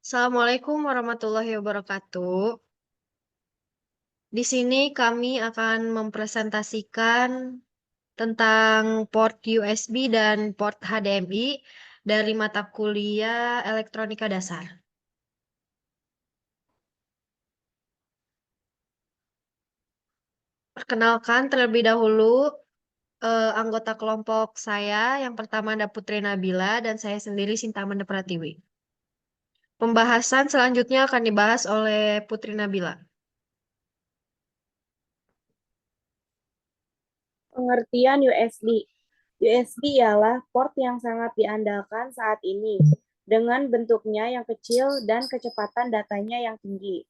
Assalamualaikum warahmatullahi wabarakatuh. Di sini kami akan mempresentasikan tentang port USB dan port HDMI dari mata kuliah Elektronika Dasar. Perkenalkan terlebih dahulu anggota kelompok saya. Yang pertama ada Putri Nabila dan saya sendiri Sinta Amanda Pratiwi. Pembahasan selanjutnya akan dibahas oleh Putri Nabila. Pengertian USB. USB ialah port yang sangat diandalkan saat ini, dengan bentuknya yang kecil dan kecepatan datanya yang tinggi.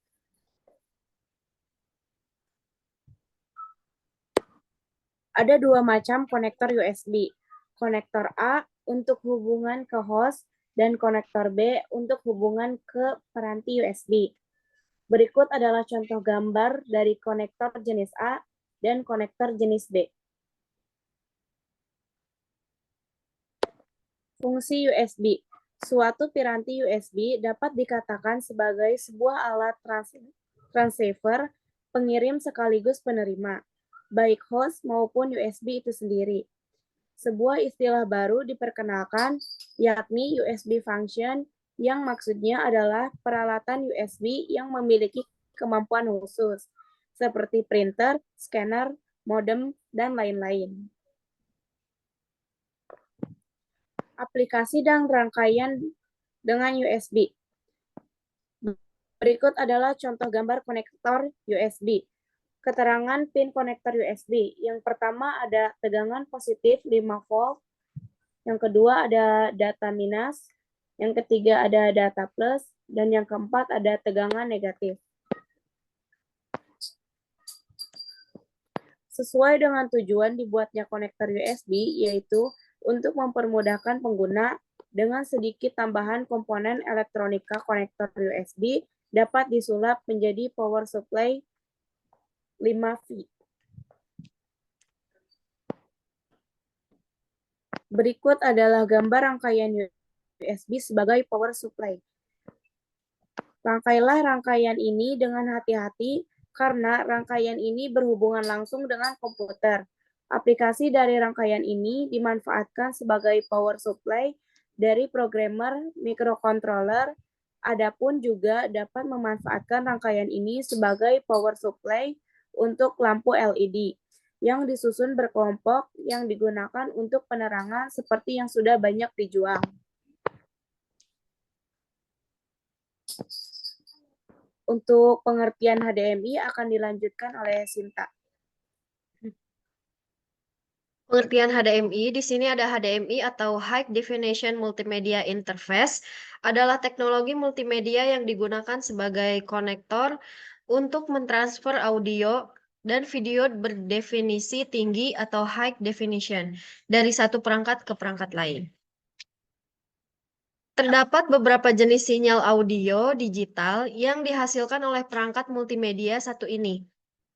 Ada dua macam konektor USB. Konektor A untuk hubungan ke host dan konektor B untuk hubungan ke peranti USB. Berikut adalah contoh gambar dari konektor jenis A dan konektor jenis B. Fungsi USB. Suatu piranti USB dapat dikatakan sebagai sebuah alat transceiver pengirim sekaligus penerima, baik host maupun USB itu sendiri. Sebuah istilah baru diperkenalkan, yakni USB function, yang maksudnya adalah peralatan USB yang memiliki kemampuan khusus, seperti printer, scanner, modem, dan lain-lain. Aplikasi dan rangkaian dengan USB. Berikut adalah contoh gambar konektor USB. Keterangan pin konektor USB. Yang pertama ada tegangan positif 5 volt. Yang kedua ada data minus. Yang ketiga ada data plus. Dan yang keempat ada tegangan negatif. Sesuai dengan tujuan dibuatnya konektor USB, yaitu untuk mempermudahkan pengguna dengan sedikit tambahan komponen elektronika. Konektor USB dapat disulap menjadi power supply 5V. Berikut adalah gambar rangkaian USB sebagai power supply. Rangkailah rangkaian ini dengan hati-hati karena rangkaian ini berhubungan langsung dengan komputer. Aplikasi dari rangkaian ini dimanfaatkan sebagai power supply dari programmer microcontroller. Adapun juga dapat memanfaatkan rangkaian ini sebagai power supply untuk lampu LED yang disusun berkelompok yang digunakan untuk penerangan seperti yang sudah banyak dijual. Untuk pengertian HDMI akan dilanjutkan oleh Sinta. Pengertian HDMI, di sini ada HDMI atau High Definition Multimedia Interface, adalah teknologi multimedia yang digunakan sebagai konektor untuk mentransfer audio dan video berdefinisi tinggi atau high definition dari satu perangkat ke perangkat lain. Terdapat beberapa jenis sinyal audio digital yang dihasilkan oleh perangkat multimedia satu ini.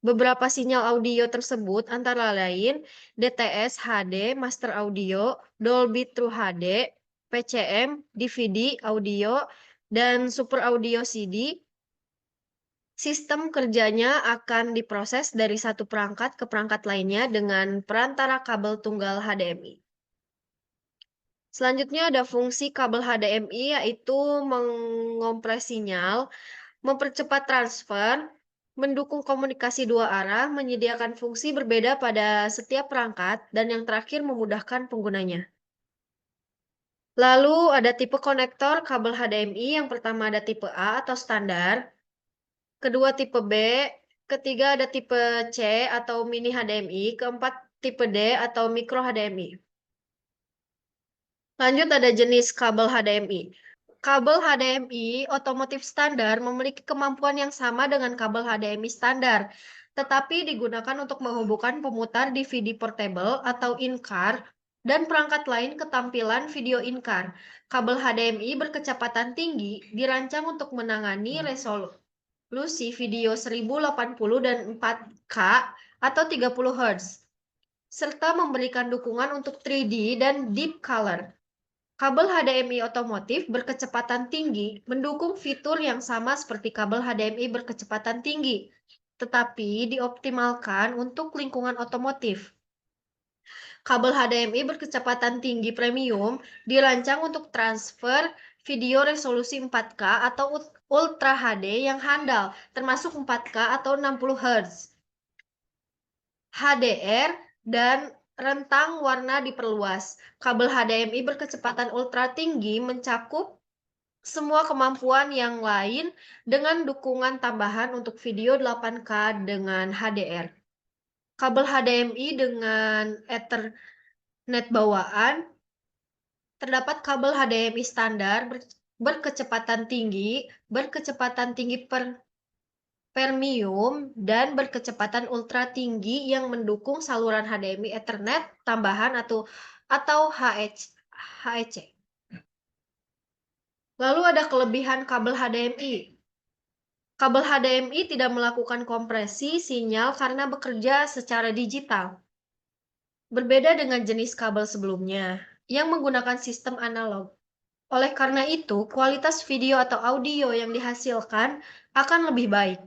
Beberapa sinyal audio tersebut antara lain DTS HD, Master Audio, Dolby True HD, PCM, DVD audio, dan Super Audio CD. Sistem kerjanya akan diproses dari satu perangkat ke perangkat lainnya dengan perantara kabel tunggal HDMI. Selanjutnya ada fungsi kabel HDMI, yaitu mengompres sinyal, mempercepat transfer, mendukung komunikasi dua arah, menyediakan fungsi berbeda pada setiap perangkat, dan yang terakhir memudahkan penggunanya. Lalu ada tipe konektor kabel HDMI, yang pertama ada tipe A atau standar, kedua tipe B, ketiga ada tipe C atau mini HDMI, keempat tipe D atau micro HDMI. Lanjut ada jenis kabel HDMI. Kabel HDMI otomotif standar memiliki kemampuan yang sama dengan kabel HDMI standar, tetapi digunakan untuk menghubungkan pemutar DVD portable atau in-car dan perangkat lain ke tampilan video in-car. Kabel HDMI berkecepatan tinggi dirancang untuk menangani resolusi video 1080 dan 4K atau 30 Hz, serta memberikan dukungan untuk 3D dan deep color. Kabel HDMI otomotif berkecepatan tinggi mendukung fitur yang sama seperti kabel HDMI berkecepatan tinggi, tetapi dioptimalkan untuk lingkungan otomotif. Kabel HDMI berkecepatan tinggi premium dirancang untuk transfer video resolusi 4K atau Ultra HD yang handal, termasuk 4K atau 60 Hz. HDR dan rentang warna diperluas. Kabel HDMI berkecepatan ultra tinggi mencakup semua kemampuan yang lain dengan dukungan tambahan untuk video 8K dengan HDR. Kabel HDMI dengan Ethernet bawaan. Terdapat kabel HDMI standar berkecepatan tinggi premium, dan berkecepatan ultra tinggi yang mendukung saluran HDMI Ethernet tambahan atau HEC. Lalu ada kelebihan kabel HDMI. Kabel HDMI tidak melakukan kompresi sinyal karena bekerja secara digital. Berbeda dengan jenis kabel sebelumnya yang menggunakan sistem analog. Oleh karena itu, kualitas video atau audio yang dihasilkan akan lebih baik.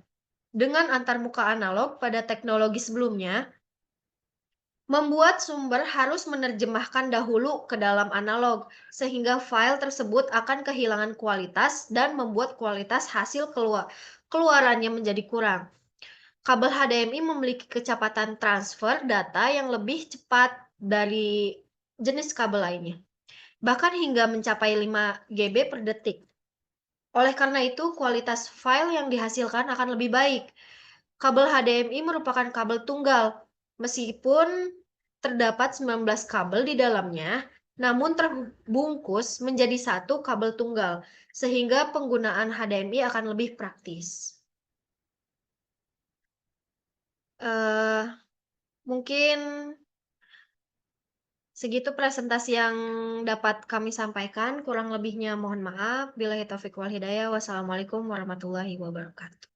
Dengan antarmuka analog pada teknologi sebelumnya, membuat sumber harus menerjemahkan dahulu ke dalam analog, sehingga file tersebut akan kehilangan kualitas dan membuat kualitas hasil keluarannya menjadi kurang. Kabel HDMI memiliki kecepatan transfer data yang lebih cepat dari jenis kabel lainnya, bahkan hingga mencapai 5 GB per detik. Oleh karena itu, kualitas file yang dihasilkan akan lebih baik. Kabel HDMI merupakan kabel tunggal, meskipun terdapat 19 kabel di dalamnya, namun terbungkus menjadi satu kabel tunggal, sehingga penggunaan HDMI akan lebih praktis. Eh, Mungkin segitu presentasi yang dapat kami sampaikan. Kurang lebihnya mohon maaf. Billahi taufiq wal hidayah. Wassalamualaikum warahmatullahi wabarakatuh.